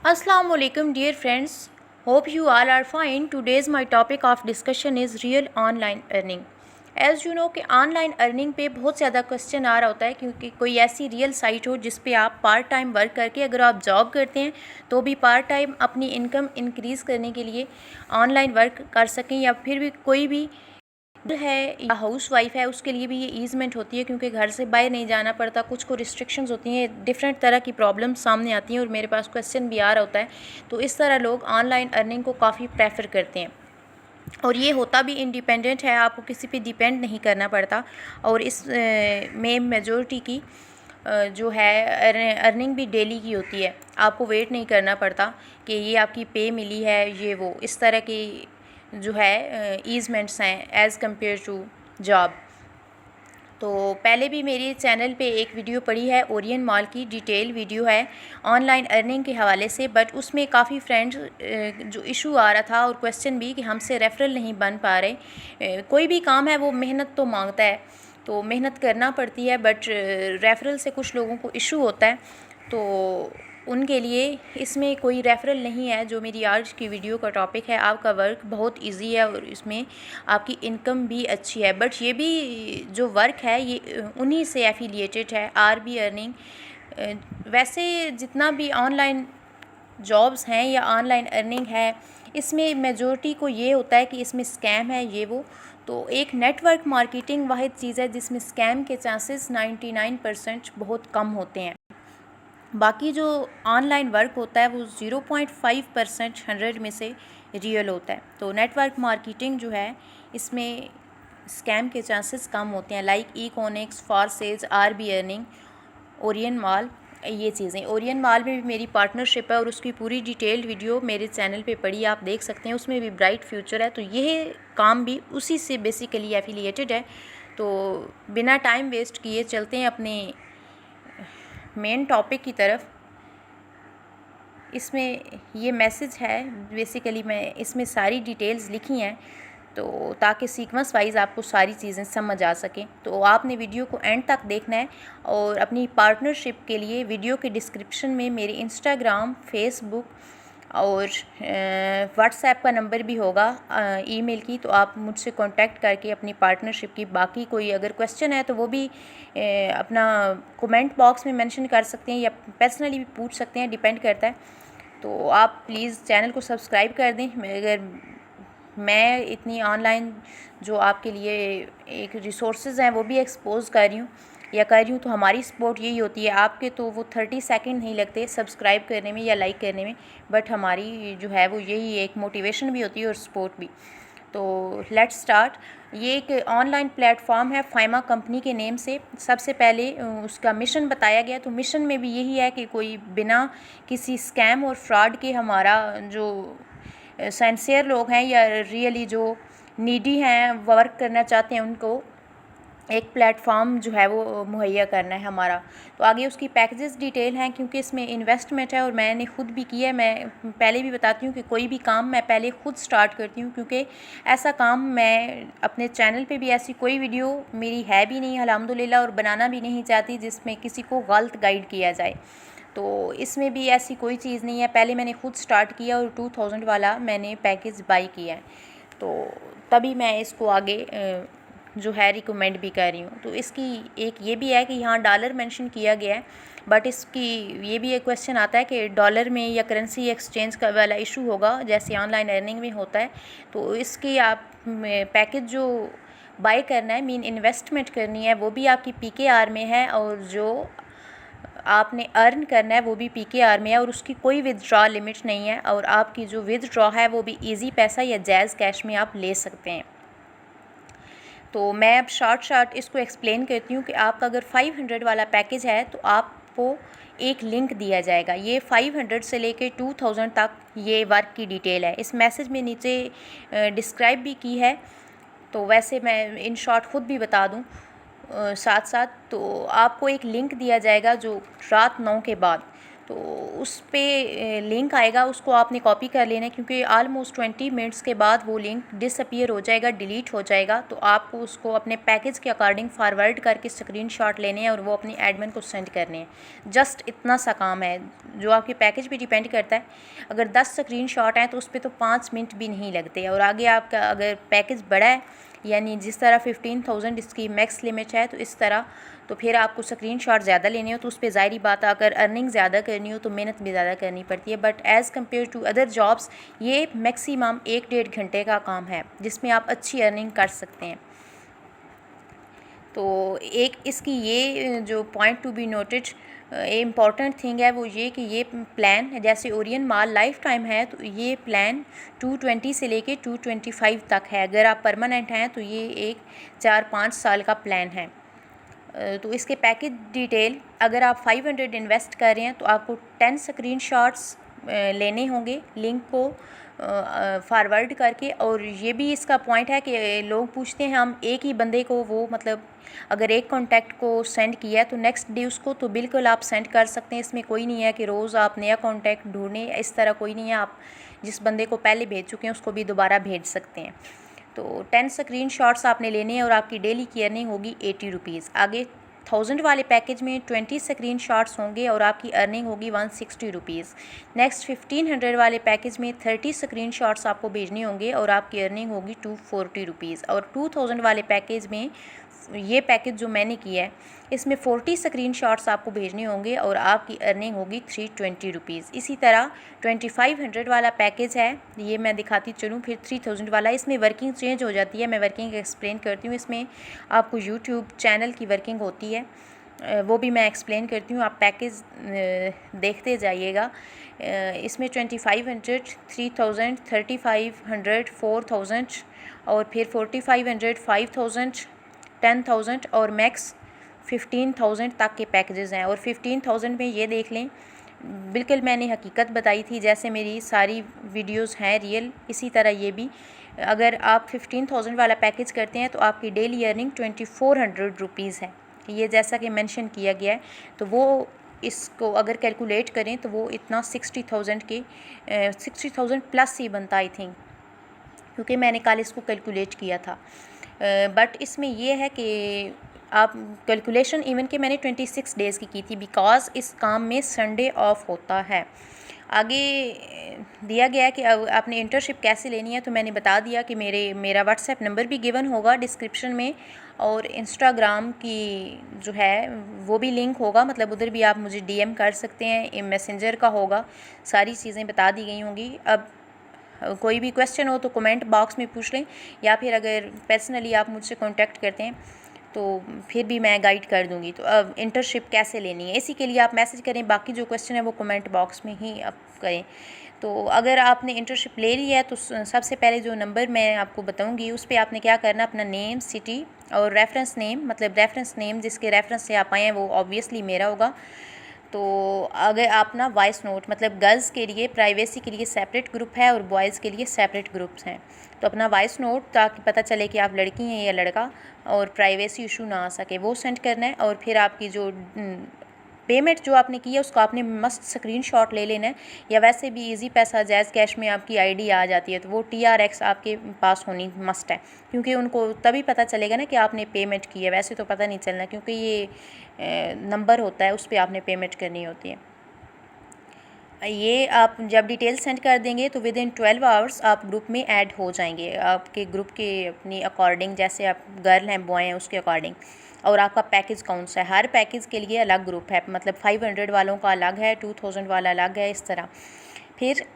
Assalamu alaikum dear friends. Hope you all are fine. Today's my topic of discussion is real online earning. As you know कि online earning पे बहुत ज़्यादा question आ रहा होता है क्योंकि कोई ऐसी रियल साइट हो जिस पे आप पार्ट टाइम वर्क करके अगर आप जॉब करते हैं तो भी पार्ट टाइम अपनी इनकम इंक्रीज़ करने के लिए ऑनलाइन वर्क कर सकें, या फिर भी कोई भी है या हाउस वाइफ है उसके लिए भी ये ईजमेंट होती है क्योंकि घर से बाहर नहीं जाना पड़ता, कुछ को रिस्ट्रिक्शंस होती हैं, डिफरेंट तरह की प्रॉब्लम्स सामने आती हैं और मेरे पास क्वेश्चन भी आ रहा होता है। तो इस तरह लोग ऑनलाइन अर्निंग को काफ़ी प्रेफर करते हैं और ये होता भी इंडिपेंडेंट है, आपको किसी पे डिपेंड नहीं करना पड़ता। और इस में मेजॉरिटी की जो है अर्निंग भी डेली की होती है, आपको वेट नहीं करना पड़ता कि ये आपकी पे मिली है ये वो, इस तरह की जो है ईजमेंट्स हैं एज़ कम्पेयर टू जॉब। तो पहले भी मेरे चैनल पे एक वीडियो पड़ी है, ओरियन मॉल की डिटेल वीडियो है ऑनलाइन अर्निंग के हवाले से, बट उसमें काफ़ी फ्रेंड्स जो इशू आ रहा था और क्वेश्चन भी कि हमसे रेफरल नहीं बन पा रहे। कोई भी काम है वो मेहनत तो मांगता है, तो मेहनत करना पड़ती है, बट रेफरल से कुछ लोगों को इशू होता है, तो उनके लिए इसमें कोई रेफरल नहीं है। जो मेरी आज की वीडियो का टॉपिक है, आपका वर्क बहुत इजी है और इसमें आपकी इनकम भी अच्छी है, बट ये भी जो वर्क है ये उन्हीं से एफिलिएटेड है, आर बी अर्निंग। वैसे जितना भी ऑनलाइन जॉब्स हैं या ऑनलाइन अर्निंग है, इसमें मेजॉरिटी को ये होता है कि इसमें स्कैम है ये वो। तो एक नेटवर्क मार्केटिंग वाहिद चीज़ है जिसमें स्कैम के चांसेस 99% बहुत कम होते हैं। बाकी जो ऑनलाइन वर्क होता है वो 0.5% 100 में से रियल होता है। तो नेटवर्क मार्केटिंग जो है इसमें स्कैम के चांसेस कम होते हैं, लाइक ई कॉनिक्स, for sales, R B earning, Orion Mall, ये चीज़ें। ओरियन मॉल में भी मेरी पार्टनरशिप है और उसकी पूरी डिटेल्ड वीडियो मेरे चैनल पे पड़ी, आप देख सकते हैं, उसमें भी ब्राइट फ्यूचर है। तो यह काम भी उसी से बेसिकली एफिलिएटेड है। तो बिना टाइम वेस्ट किए चलते हैं अपने मेन टॉपिक की तरफ। इसमें ये मैसेज है बेसिकली, मैं इसमें सारी डिटेल्स लिखी हैं तो ताकि सीक्वेंस वाइज आपको सारी चीज़ें समझ आ सकें। तो आपने वीडियो को एंड तक देखना है और अपनी पार्टनरशिप के लिए वीडियो के डिस्क्रिप्शन में मेरे इंस्टाग्राम, फेसबुक और व्हाट्सएप का नंबर भी होगा ईमेल की, तो आप मुझसे कांटेक्ट करके अपनी पार्टनरशिप की बाकी कोई अगर क्वेश्चन है तो वो भी अपना कमेंट बॉक्स में मेंशन कर सकते हैं या पर्सनली भी पूछ सकते हैं, डिपेंड करता है। तो आप प्लीज़ चैनल को सब्सक्राइब कर दें। अगर मैं इतनी ऑनलाइन जो आपके लिए एक रिसोर्सेज हैं वो भी एक्सपोज कर रही हूँ या कर रही हूँ, तो हमारी सपोर्ट यही होती है। आपके तो वो 30 सेकंड नहीं लगते सब्सक्राइब करने में या लाइक करने में, बट हमारी जो है वो यही एक मोटिवेशन भी होती है और सपोर्ट भी। तो लेट्स स्टार्ट। ये एक ऑनलाइन प्लेटफॉर्म है फाइमा कंपनी के नेम से। सबसे पहले उसका मिशन बताया गया, तो मिशन में भी यही है कि कोई बिना किसी स्कैम और फ्रॉड के हमारा जो सिंसियर लोग हैं या रियली जो नीडी हैं वर्क करना चाहते हैं उनको एक प्लेटफॉर्म जो है वो मुहैया करना है हमारा। तो आगे उसकी पैकेजेस डिटेल हैं क्योंकि इसमें इन्वेस्टमेंट है और मैंने ख़ुद भी किया है। मैं पहले भी बताती हूँ कि कोई भी काम मैं पहले ख़ुद स्टार्ट करती हूँ क्योंकि ऐसा काम मैं अपने चैनल पे भी ऐसी कोई वीडियो मेरी है भी नहीं अल्हम्दुलिल्लाह, और बनाना भी नहीं चाहती जिसमें किसी को गलत गाइड किया जाए। तो इसमें भी ऐसी कोई चीज़ नहीं है, पहले मैंने ख़ुद स्टार्ट किया और 2000 वाला मैंने पैकेज बाई किया है, तो तभी मैं इसको आगे जो है रिकमेंड भी कर रही हूँ। तो इसकी एक ये भी है कि यहाँ डॉलर मेंशन किया गया है, बट इसकी ये भी एक क्वेश्चन आता है कि डॉलर में या करेंसी एक्सचेंज का वाला इशू होगा जैसे ऑनलाइन अर्निंग में होता है। तो इसकी आप पैकेज जो बाय करना है, मीन इन्वेस्टमेंट करनी है, वो भी आपकी PKR में है और जो आपने अर्न करना है वो भी PKR में है और उसकी कोई विदड्रॉ लिमिट नहीं है, और आपकी जो विदड्रॉ है वो भी इजी पैसा या जायज़ कैश में आप ले सकते हैं। तो मैं अब शॉर्ट इसको एक्सप्लेन करती हूँ कि आपका अगर 500 वाला पैकेज है तो आपको एक लिंक दिया जाएगा। ये 500 से लेके 2000 तक ये वर्क की डिटेल है, इस मैसेज में नीचे डिस्क्राइब भी की है। तो वैसे मैं इन शॉर्ट ख़ुद भी बता दूँ साथ साथ, तो आपको एक लिंक दिया जाएगा जो रात 9 के बाद, तो उस पे लिंक आएगा, उसको आपने कॉपी कर लेना है, क्योंकि आलमोस्ट 20 मिनट्स के बाद वो लिंक डिसअपीयर हो जाएगा, डिलीट हो जाएगा। तो आपको उसको अपने पैकेज के अकॉर्डिंग फॉरवर्ड करके स्क्रीनशॉट लेने हैं और वो अपनी एडमिन को सेंड करने हैं। जस्ट इतना सा काम है, जो आपके पैकेज पे डिपेंड करता है। अगर 10 स्क्रीनशॉट हैं तो उस पर तो 5 मिनट भी नहीं लगते। और आगे आपका अगर पैकेज बड़ा है, यानी जिस तरह 15,000 इसकी मैक्स लिमिट है, तो इस तरह तो फिर आपको स्क्रीनशॉट ज़्यादा लेने हो, तो उस पर ज़ाहिरी बात है, अगर अर्निंग ज़्यादा करनी हो तो मेहनत भी ज़्यादा करनी पड़ती है। But as compare to other jobs ये मैक्सिमम 1-1.5 घंटे का काम है, जिसमें आप अच्छी अर्निंग कर सकते हैं। तो एक इसकी ये जो point to be noted important thing है वो ये कि ये प्लान जैसे ओरियन माल लाइफ टाइम है, तो ये प्लान 220 से लेके 225 तक है। अगर आप परमानेंट हैं तो ये एक 4-5 साल का प्लान है। तो इसके पैकेज डिटेल, अगर आप 500 इन्वेस्ट कर रहे हैं तो आपको 10 स्क्रीनशॉट्स लेने होंगे लिंक को फॉरवर्ड करके। और ये भी इसका पॉइंट है कि लोग पूछते हैं हम एक ही बंदे को, वो मतलब अगर एक कॉन्टैक्ट को सेंड किया है तो नेक्स्ट डे उसको तो बिल्कुल आप सेंड कर सकते हैं। इसमें कोई नहीं है कि रोज़ आप नया कॉन्टैक्ट ढूंढें, इस तरह कोई नहीं है। आप जिस बंदे को पहले भेज चुके हैं उसको भी दोबारा भेज सकते हैं। तो 10 स्क्रीनशॉट्स आपने लेने हैं और आपकी डेली की अर्निंग होगी 80 रुपीज़। आगे 1000 वाले पैकेज में 20 स्क्रीनशॉट्स होंगे और आपकी अर्निंग होगी 160 रुपीज़। नेक्स्ट 1500 वाले पैकेज में 30 स्क्रीनशॉट्स आपको भेजने होंगे और आपकी अर्निंग होगी 240 रुपीज़। और 2000 वाले पैकेज में ये पैकेज जो मैंने किया है इसमें 40 स्क्रीनशॉट्स आपको भेजने होंगे और आपकी अर्निंग होगी 320 रुपीज़। इसी तरह 2500 वाला पैकेज है, ये मैं दिखाती चलूँ। फिर 3000 वाला, इसमें वर्किंग चेंज हो जाती है, मैं वर्किंग एक्सप्लेन करती हूँ। इसमें आपको यूट्यूब चैनल की वर्किंग होती है, वो भी मैं एक्सप्लेन करती हूँ, आप पैकेज देखते जाइएगा। इसमें 2500, 3000, 3500, 4000 और फिर 4500, 5000, 10,000 और मैक्स 15,000 तक के पैकेजेस हैं। और 15,000 में ये देख लें, बिल्कुल मैंने हकीकत बताई थी, जैसे मेरी सारी वीडियोस हैं रियल, इसी तरह ये भी। अगर आप 15,000 वाला पैकेज करते हैं तो आपकी डेली अर्निंग 2400 रुपीज़ है, ये जैसा कि मेंशन किया गया है। तो वो इसको अगर कैलकुलेट करें तो वो इतना 60,000 प्लस ही बनता आई थिंक, क्योंकि मैंने कल इसको कैलकुलेट किया था। बट इसमें ये है कि आप कैलकुलेशन इवन कि मैंने 26 डेज़ की थी, बिकॉज़ इस काम में संडे ऑफ होता है। आगे दिया गया है कि आपने इंटर्नशिप कैसे लेनी है, तो मैंने बता दिया कि मेरा व्हाट्सएप नंबर भी गिवन होगा डिस्क्रिप्शन में, और इंस्टाग्राम की जो है वो भी लिंक होगा, मतलब उधर भी आप मुझे डीएम कर सकते हैं, मैसेंजर का होगा, सारी चीज़ें बता दी गई होंगी। अब कोई भी क्वेश्चन हो तो कमेंट बॉक्स में पूछ लें, या फिर अगर पर्सनली आप मुझसे कांटेक्ट करते हैं तो फिर भी मैं गाइड कर दूंगी। तो अब इंटर्नशिप कैसे लेनी है, इसी के लिए आप मैसेज करें, बाकी जो क्वेश्चन है वो कमेंट बॉक्स में ही आप करें। तो अगर आपने इंटर्नशिप ले ली है तो सबसे पहले जो नंबर मैं आपको बताऊंगी उस पर आपने क्या करना, अपना नेम, सिटी और रेफरेंस नेम, मतलब रेफरेंस नेम जिसके रेफरेंस से आप आए हैं वो ऑब्वियसली मेरा होगा। तो अगर आप ना वॉइस नोट, मतलब गर्ल्स के लिए प्राइवेसी के लिए सेपरेट ग्रुप है और बॉयज़ के लिए सेपरेट ग्रुप्स हैं, तो अपना वॉइस नोट, ताकि पता चले कि आप लड़की हैं या लड़का और प्राइवेसी इशू ना आ सके, वो सेंड करना है। और फिर आपकी जो पेमेंट जो आपने की है उसको आपने मस्ट स्क्रीनशॉट ले लेना है, या वैसे भी इजी पैसा जैज़ कैश में आपकी आईडी आ जाती है तो वो TRX आपके पास होनी मस्ट है, क्योंकि उनको तभी पता चलेगा ना कि आपने पेमेंट की है, वैसे तो पता नहीं चलना, क्योंकि ये नंबर होता है उस पर आपने पेमेंट करनी होती है। ये आप जब डिटेल सेंड कर देंगे तो विद इन 12 आवर्स आप ग्रुप में ऐड हो जाएंगे, आपके ग्रुप के अपनी अकॉर्डिंग, जैसे आप गर्ल हैं बॉय हैं उसके अकॉर्डिंग। और आपका पैकेज कौन सा है, हर पैकेज के लिए अलग ग्रुप है, मतलब 500 वालों का अलग है, 2000 वाला अलग है, इस तरह। फिर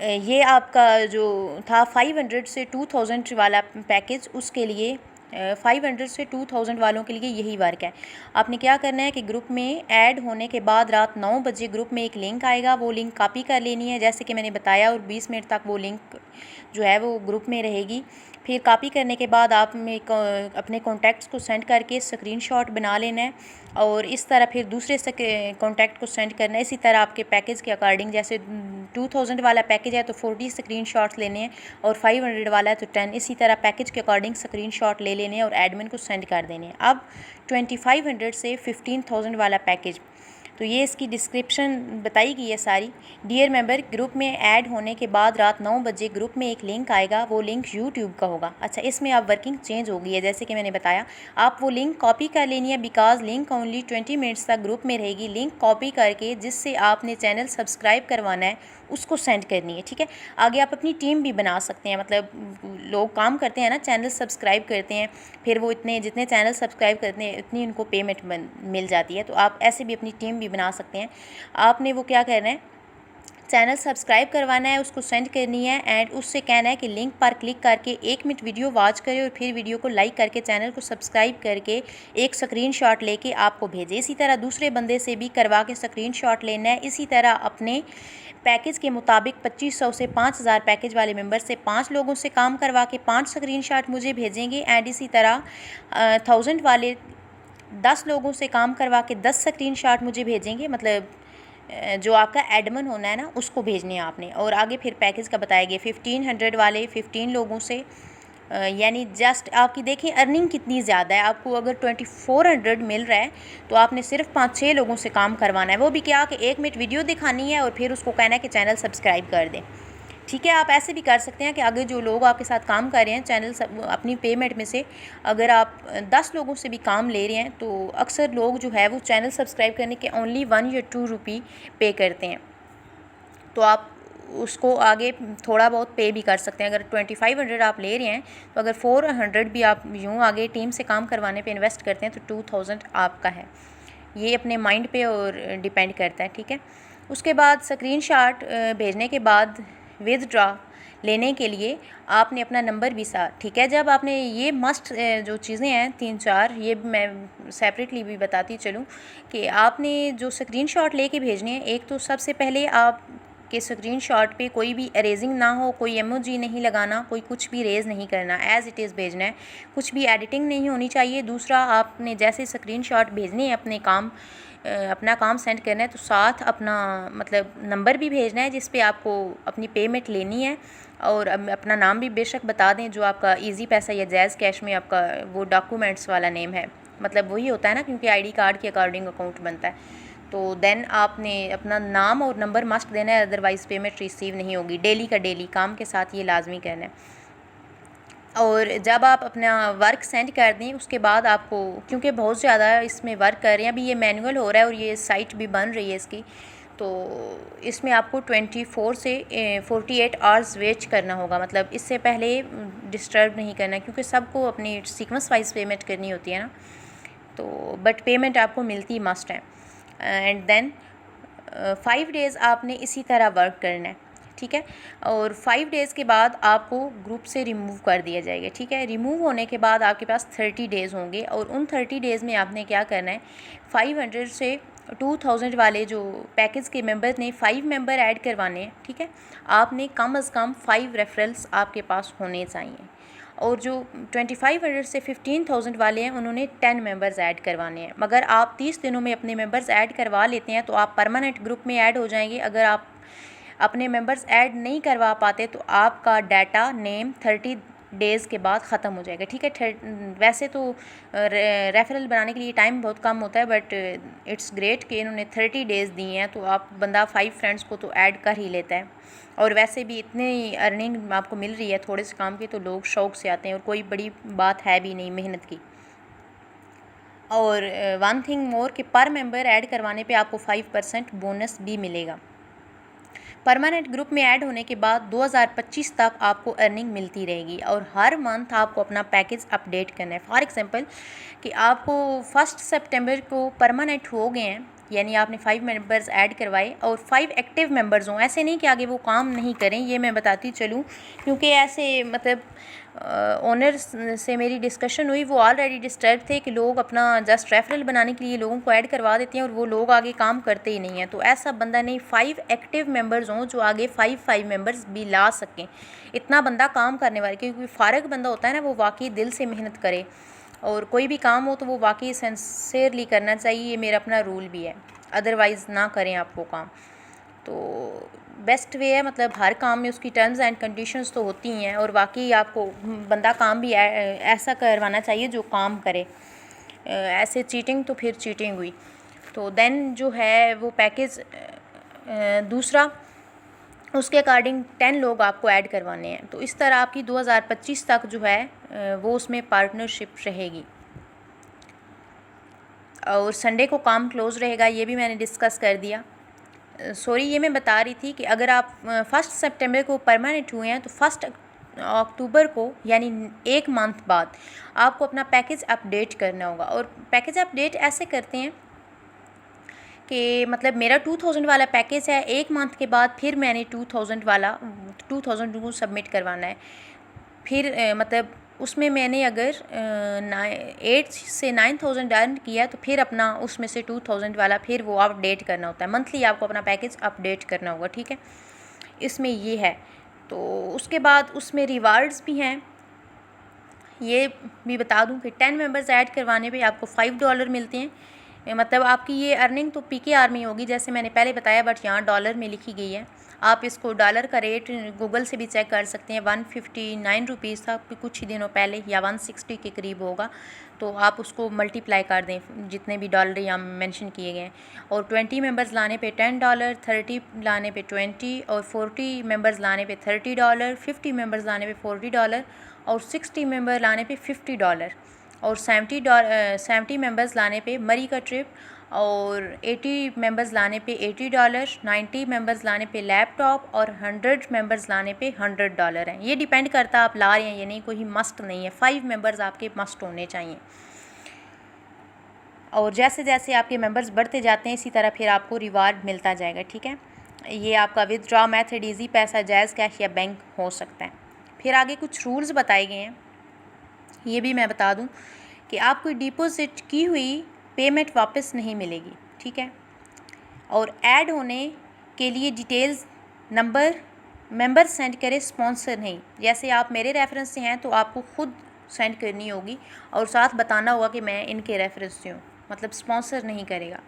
ये आपका जो था 500 से 2000 वाला पैकेज, उसके लिए 500 से 2000 वालों के लिए यही वर्क है। आपने क्या करना है कि ग्रुप में ऐड होने के बाद रात 9 बजे ग्रुप में एक लिंक आएगा, वो लिंक कॉपी कर लेनी है जैसे कि मैंने बताया, और 20 मिनट तक वो लिंक जो है वो ग्रुप में रहेगी। फिर कॉपी करने के बाद आप में अपने कॉन्टैक्ट्स को सेंड करके स्क्रीनशॉट बना लेना है, और इस तरह फिर दूसरे कॉन्टैक्ट को सेंड करना है। इसी तरह आपके पैकेज के अकॉर्डिंग, जैसे 2000 वाला पैकेज है तो 40 स्क्रीनशॉट्स लेने हैं, और 500 वाला है तो 10, इसी तरह पैकेज के अकॉर्डिंग स्क्रीनशॉट ले लेने हैं और एडमिन को सेंड कर देने हैं। अब 2500 से 15,000 वाला पैकेज, तो ये इसकी डिस्क्रिप्शन बताई गई है सारी। डियर मेंबर, ग्रुप में ऐड होने के बाद रात 9 बजे ग्रुप में एक लिंक आएगा, वो लिंक यूट्यूब का होगा। अच्छा, इसमें आप वर्किंग चेंज हो गई है, जैसे कि मैंने बताया आप वो लिंक कॉपी कर लेनी है, बिकॉज लिंक ओनली 20 मिनट्स तक ग्रुप में रहेगी। लिंक कॉपी करके जिससे आपने चैनल सब्सक्राइब करवाना है उसको सेंड करनी है, ठीक है। आगे आप अपनी टीम भी बना सकते हैं, मतलब लोग काम करते हैं ना, चैनल सब्सक्राइब करते हैं, फिर वो इतने जितने चैनल सब्सक्राइब करते हैं इतनी उनको पेमेंट मिल जाती है। तो आप ऐसे भी अपनी टीम भी बना सकते हैं। आपने वो क्या करना है, चैनल सब्सक्राइब करवाना है, उसको सेंड करनी है एंड उससे कहना है कि लिंक पर क्लिक करके 1 मिनट वीडियो वॉच करें और फिर वीडियो को लाइक करके चैनल को सब्सक्राइब करके एक स्क्रीनशॉट लेके आपको भेजे। इसी तरह दूसरे बंदे से भी करवा के स्क्रीनशॉट लेना है। इसी तरह अपने पैकेज के मुताबिक 2500 से 5000 पैकेज वाले मेंबर से 5 लोगों से काम करवा के 5 स्क्रीनशॉट मुझे भेजेंगे एंड इसी तरह 1000 वाले 10 लोगों से काम करवा के 10 स्क्रीनशॉट मुझे भेजेंगे, मतलब जो आपका एडमिन होना है ना उसको भेजने हैं आपने। और आगे फिर पैकेज का बताया गया 1500 वाले 15 लोगों से, यानी जस्ट आपकी देखें अर्निंग कितनी ज़्यादा है। आपको अगर 2400 मिल रहा है तो आपने सिर्फ 5-6 लोगों से काम करवाना है, वो भी क्या कि 1 मिनट वीडियो दिखानी है और फिर उसको कहना है कि चैनल सब्सक्राइब कर दें, ठीक है। आप ऐसे भी कर सकते हैं कि अगर जो लोग आपके साथ काम कर रहे हैं चैनल अपनी पेमेंट में से अगर आप 10 लोगों से भी काम ले रहे हैं तो अक्सर लोग जो है वो चैनल सब्सक्राइब करने के ओनली 1 या 2 रुपी पे करते हैं, तो आप उसको आगे थोड़ा बहुत पे भी कर सकते हैं। अगर 2500 आप ले रहे हैं तो अगर 400 भी आप यूँ आगे टीम से काम करवाने पे इन्वेस्ट करते हैं तो 2000 आपका है। ये अपने माइंड पे और डिपेंड करता है, ठीक है। उसके बाद स्क्रीनशॉट भेजने के बाद विदड्रॉ लेने के लिए आपने अपना नंबर भी साथ, ठीक है। जब आपने ये मस्ट जो चीज़ें हैं 3-4 ये मैं सेपरेटली भी बताती चलूँ कि आपने जो स्क्रीनशॉट लेके भेजने हैं, एक तो सबसे पहले आप के स्क्रीनशॉट पे कोई भी अरेजिंग ना हो, कोई इमोजी नहीं लगाना, कोई कुछ भी रेज़ नहीं करना, एज़ इट इज़ भेजना है, कुछ भी एडिटिंग नहीं होनी चाहिए। दूसरा, आपने जैसे स्क्रीनशॉट भेजने हैं अपना काम सेंड करना है तो साथ अपना मतलब नंबर भी भेजना है जिस पे आपको अपनी पेमेंट लेनी है, और अपना नाम भी बेशक बता दें जो आपका इजी पैसा या जैज़ कैश में आपका वो डॉक्यूमेंट्स वाला नेम है, मतलब वही होता है ना, क्योंकि आईडी कार्ड के अकॉर्डिंग अकाउंट बनता है। तो देन आपने अपना नाम और नंबर मस्ट देना है, अदरवाइज़ पेमेंट रिसीव नहीं होगी। डेली का डेली काम के साथ ये लाजमी करना है। और जब आप अपना वर्क सेंड कर दें उसके बाद आपको, क्योंकि बहुत ज़्यादा इसमें वर्क कर रहे हैं, अभी ये मैनुअल हो रहा है और ये साइट भी बन रही है इसकी, तो इसमें आपको 24 से 48 आवर्स वेट करना होगा। मतलब इससे पहले डिस्टर्ब नहीं करना, क्योंकि सबको अपनी सीक्वेंस वाइज पेमेंट करनी होती है ना, तो बट पेमेंट आपको मिलती मस्ट है। एंड देन 5 डेज़ आपने इसी तरह वर्क करना है, ठीक है। और 5 डेज़ के बाद आपको ग्रुप से रिमूव कर दिया जाएगा, ठीक है। रिमूव होने के बाद आपके पास 30 डेज़ होंगे और उन 30 डेज़ में आपने क्या करना है, 500 से 2000 वाले जो पैकेज के मेंबर ने 5 मेंबर ऐड करवाने हैं, ठीक है। आपने कम अज़ कम 5 रेफरल्स आपके पास होने चाहिए, और जो 2500 से 15000 वाले हैं उन्होंने 10 मेंबर्स ऐड करवाने हैं। मगर आप 30 दिनों में अपने मेंबर्स ऐड करवा लेते हैं तो आप परमानेंट ग्रुप में ऐड हो जाएंगे। अगर आप अपने मेंबर्स ऐड नहीं करवा पाते तो आपका डाटा नेम 30 डेज़ के बाद ख़त्म हो जाएगा, ठीक है। वैसे तो रेफरल बनाने के लिए टाइम बहुत कम होता है, बट इट्स ग्रेट कि इन्होंने 30 डेज़ दिए हैं, तो आप बंदा 5 फ्रेंड्स को तो ऐड कर ही लेता है। और वैसे भी इतनी अर्निंग आपको मिल रही है थोड़े से काम की, तो लोग शौक़ से आते हैं और कोई बड़ी बात है भी नहीं मेहनत की। और वन थिंग मोर कि पर मेंबर ऐड करवाने पे आपको 5% बोनस भी मिलेगा। परमानेंट ग्रुप में ऐड होने के बाद 2025 तक आपको अर्निंग मिलती रहेगी और हर मंथ आपको अपना पैकेज अपडेट करना है। फॉर एग्जांपल कि आपको 1 सितंबर को परमानेंट हो गए हैं, यानी आपने 5 मेंबर्स ऐड करवाए और 5 एक्टिव मेंबर्स हों, ऐसे नहीं कि आगे वो काम नहीं करें, ये मैं बताती चलूँ, क्योंकि ऐसे मतलब ओनर से मेरी डिस्कशन हुई, वो ऑलरेडी डिस्टर्ब थे कि लोग अपना जस्ट रेफरल बनाने के लिए लोगों को ऐड करवा देते हैं और वो लोग आगे काम करते ही नहीं हैं। तो ऐसा बंदा नहीं, 5 एक्टिव मेंबर्स हों जो आगे 5 मेंबर्स भी ला सकें, इतना बंदा काम करने वाले, क्योंकि फारग बंदा होता है ना वो वाकई दिल से मेहनत करे, और कोई भी काम हो तो वो वाकई सिंसियरली करना चाहिए, ये मेरा अपना रूल भी है, अदरवाइज़ ना करें आप वो काम। तो बेस्ट वे है, मतलब हर काम में उसकी टर्म्स एंड कंडीशंस तो होती हैं, और वाकई आपको बंदा काम भी ऐसा करवाना चाहिए जो काम करे, ऐसे चीटिंग तो फिर चीटिंग हुई। तो देन जो है वो पैकेज दूसरा, उसके अकॉर्डिंग 10 लोग आपको ऐड करवाने हैं। तो इस तरह आपकी 2025 तक जो है वो उसमें पार्टनरशिप रहेगी। और संडे को काम क्लोज़ रहेगा, ये भी मैंने डिस्कस कर दिया। सॉरी, ये मैं बता रही थी कि अगर आप 1 सितंबर को परमानेंट हुए हैं तो 1 अक्टूबर को यानी 1 मंथ बाद आपको अपना पैकेज अपडेट करना होगा। और पैकेज अपडेट ऐसे करते हैं कि मतलब मेरा 2000 वाला पैकेज है, 1 मंथ के बाद फिर मैंने 2000 को सबमिट करवाना है। फिर मतलब उसमें मैंने अगर 8 से 9000 डन किया तो फिर अपना उसमें से 2000 वाला फिर वो अपडेट करना होता है। मंथली आपको अपना पैकेज अपडेट करना होगा, ठीक है। इसमें ये है। तो उसके बाद उसमें रिवार्ड्स भी हैं, ये भी बता दूं कि 10 मेंबर्स ऐड करवाने पे आपको $5 मिलते हैं। मतलब आपकी ये अर्निंग तो PKR में होगी जैसे मैंने पहले बताया, बट यहाँ डॉलर में लिखी गई है। आप इसको डॉलर का रेट गूगल से भी चेक कर सकते हैं। 159 रुपीज़ था कुछ ही दिनों पहले, या 160 के करीब होगा। तो आप उसको मल्टीप्लाई कर दें जितने भी डॉलर यहाँ मेंशन किए गए हैं। और 20 मेंबर्स लाने पे $10, 30 लाने पे 20, और 40 मेंबर्स लाने पे $30, 50 मेंबर्स लाने पे $40, और 60 मेंबर लाने पे $50, और 70 मेंबर्स लाने पे मरी का ट्रिप, और 80 मेंबर्स लाने पे $80, 90 मेंबर्स लाने पे लैपटॉप, और 100 मेंबर्स लाने पे $100 हैं। ये डिपेंड करता है आप ला रहे हैं या नहीं, कोई मस्ट नहीं है। 5 मेंबर्स आपके मस्ट होने चाहिए। और जैसे जैसे आपके मेंबर्स बढ़ते जाते हैं इसी तरह फिर आपको रिवार्ड मिलता जाएगा, ठीक है। ये आपका विथड्रॉ मेथड ईजी पैसा, जायज़ कैश या बैंक हो सकता है। फिर आगे कुछ रूल्स बताए गए हैं, ये भी मैं बता दूं कि आपको डिपॉजिट की हुई पेमेंट वापस नहीं मिलेगी, ठीक है। और ऐड होने के लिए डिटेल्स मेंबर सेंड करे, स्पॉन्सर नहीं। जैसे आप मेरे रेफरेंस से हैं तो आपको खुद सेंड करनी होगी और साथ बताना होगा कि मैं इनके रेफरेंस से हूँ, मतलब स्पॉन्सर नहीं करेगा।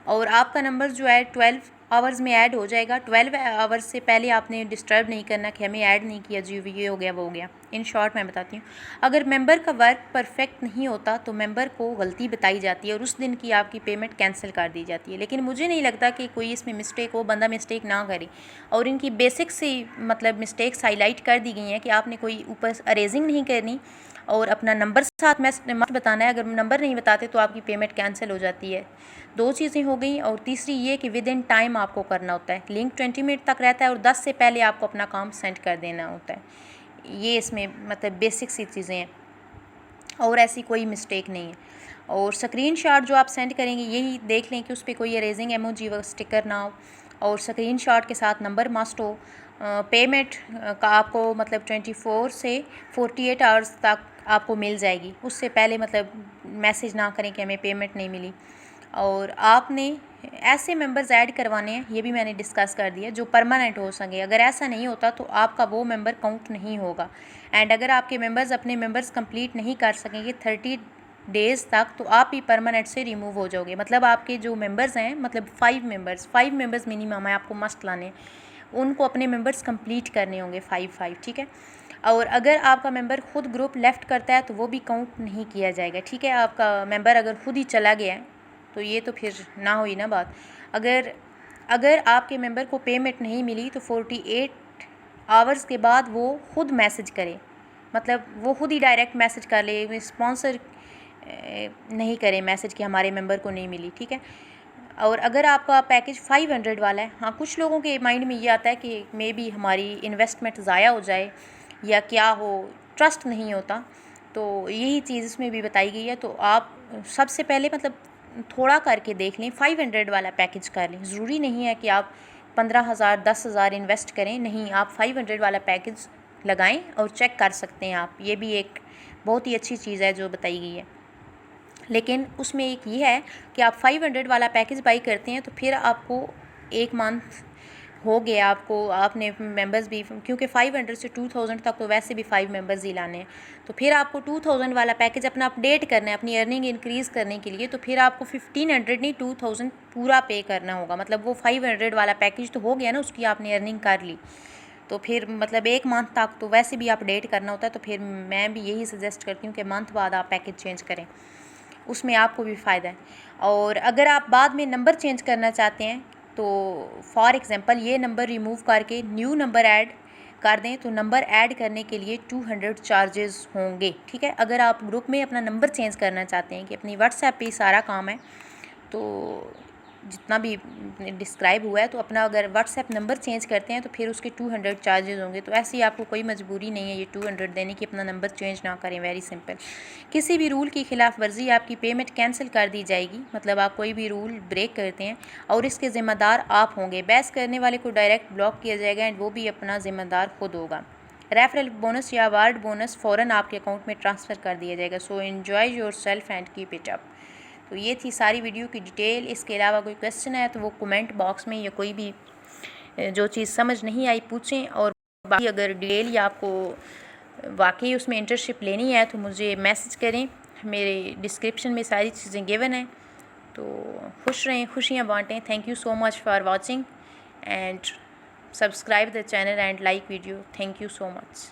और आपका नंबर जो है 12 आवर्स में ऐड हो जाएगा। 12 आवर्स से पहले आपने डिस्टर्ब नहीं करना कि हमें ऐड नहीं किया जी, ये हो गया वो हो गया। इन शॉर्ट मैं बताती हूँ, अगर मेंबर का वर्क परफेक्ट नहीं होता तो मेंबर को गलती बताई जाती है और उस दिन की आपकी पेमेंट कैंसिल कर दी जाती है। लेकिन मुझे नहीं लगता कि कोई इसमें मिस्टेक हो, बंदा मिस्टेक ना करे। और इनकी बेसिक सी मतलब मिस्टेक्स हाईलाइट कर दी गई हैं कि आपने कोई ऊपर अरेजिंग नहीं करनी और अपना नंबर साथ मत बताना है। अगर नंबर नहीं बताते तो आपकी पेमेंट कैंसिल हो जाती है। 2 चीज़ें हो गई। और तीसरी ये कि विद इन टाइम आपको करना होता है। लिंक 20 मिनट तक रहता है और 10 से पहले आपको अपना काम सेंड कर देना होता है। ये इसमें मतलब बेसिक सी चीज़ें हैं और ऐसी कोई मिस्टेक नहीं है। और स्क्रीनशॉट जो आप सेंड करेंगे यही देख लें कि उस पर कोई अरेजिंग इमोजी व स्टिकर ना हो और स्क्रीनशॉट के साथ नंबर मस्ट हो। पेमेंट का आपको मतलब 24 से 48 आवर्स तक आपको मिल जाएगी, उससे पहले मतलब मैसेज ना करें कि हमें पेमेंट नहीं मिली। और आपने ऐसे मेंबर्स ऐड करवाने हैं, ये भी मैंने डिस्कस कर दिया, जो परमानेंट हो सके। अगर ऐसा नहीं होता तो आपका वो मेंबर काउंट नहीं होगा। एंड अगर आपके मेंबर्स अपने मेंबर्स कंप्लीट नहीं कर सकेंगे 30 डेज़ तक तो आप ही परमानेंट से रिमूव हो जाओगे। मतलब आपके जो मेंबर्स हैं, मतलब 5 मेंबर्स मिनिमम है आपको मस्ट लाने, उनको अपने मेंबर्स कंप्लीट करने होंगे 5, ठीक है। और अगर आपका मेंबर खुद ग्रुप लेफ़्ट करता है तो वो भी काउंट नहीं किया जाएगा, ठीक है। आपका मेंबर अगर खुद ही चला गया है तो ये तो फिर ना हुई ना बात। अगर आपके मेंबर को पेमेंट नहीं मिली तो 48 आवर्स के बाद वो खुद मैसेज करे, मतलब वो खुद ही डायरेक्ट मैसेज कर ले, स्पॉन्सर नहीं करे मैसेज कि हमारे मेंबर को नहीं मिली, ठीक है। और अगर आपका पैकेज 500 वाला है, हाँ कुछ लोगों के माइंड में ये आता है कि मे बी हमारी इन्वेस्टमेंट ज़ाया हो जाए या क्या हो, ट्रस्ट नहीं होता, तो यही चीज़ इसमें भी बताई गई है। तो आप सबसे पहले मतलब थोड़ा करके देख लें, 500 वाला पैकेज कर लें। ज़रूरी नहीं है कि आप 15,000 10,000 इन्वेस्ट करें, नहीं, आप 500 वाला पैकेज लगाएं और चेक कर सकते हैं आप। ये भी एक बहुत ही अच्छी चीज़ है जो बताई गई है। लेकिन उसमें एक ये है कि आप 500 वाला पैकेज बाई करते हैं तो फिर आपको 1 मंथ हो गया, आपने मेंबर्स भी, क्योंकि 500 से 2000 तक तो वैसे भी 5 मेंबर्स ही लाने हैं, तो फिर आपको 2000 वाला पैकेज अपना अपडेट करना है अपनी अर्निंग इंक्रीज़ करने के लिए। तो फिर आपको 1500 नहीं 2000 पूरा पे करना होगा। मतलब वो 500 वाला पैकेज तो हो गया ना, उसकी आपने अर्निंग कर ली, तो फिर मतलब 1 मंथ तक तो वैसे भी अपडेट करना होता है। तो फिर मैं भी यही सजेस्ट करती हूँ कि मंथ बाद आप पैकेज चेंज करें। उसमें आपको भी फ़ायदा है। और अगर आप बाद में नंबर चेंज करना चाहते हैं तो फॉर एग्ज़ाम्पल ये नंबर रिमूव करके न्यू नंबर ऐड कर दें तो नंबर ऐड करने के लिए 200 चार्जेस होंगे, ठीक है। अगर आप ग्रुप में अपना नंबर चेंज करना चाहते हैं कि अपनी व्हाट्सएप पे सारा काम है तो जितना भी डिस्क्राइब हुआ है तो अपना अगर व्हाट्सएप नंबर चेंज करते हैं तो फिर उसके 200 चार्जेस होंगे। तो ऐसे ही आपको कोई मजबूरी नहीं है ये 200 देने की, अपना नंबर चेंज ना करें, वेरी सिंपल। किसी भी रूल की खिलाफ वर्जी आपकी पेमेंट कैंसिल कर दी जाएगी, मतलब आप कोई भी रूल ब्रेक करते हैं और इसके ज़िम्मेदार आप होंगे। बहस करने वाले को डायरेक्ट ब्लॉक किया जाएगा एंड वो भी अपना ज़िम्मेदार खुद होगा। रेफरल बोनस या अवार्ड बोनस फ़ौरन आपके अकाउंट में ट्रांसफ़र कर दिया जाएगा। So enjoy your self and keep it up. तो ये थी सारी वीडियो की डिटेल। इसके अलावा कोई क्वेश्चन है तो वो कमेंट बॉक्स में या कोई भी जो चीज़ समझ नहीं आई पूछें। और बाकी अगर डिटेल या आपको वाकई उसमें इंटर्नशिप लेनी है तो मुझे मैसेज करें, मेरे डिस्क्रिप्शन में सारी चीज़ें गिवन हैं। तो खुश रहें, खुशियाँ बाँटें। Thank you so much for watching and subscribe the channel and like video. Thank you so much.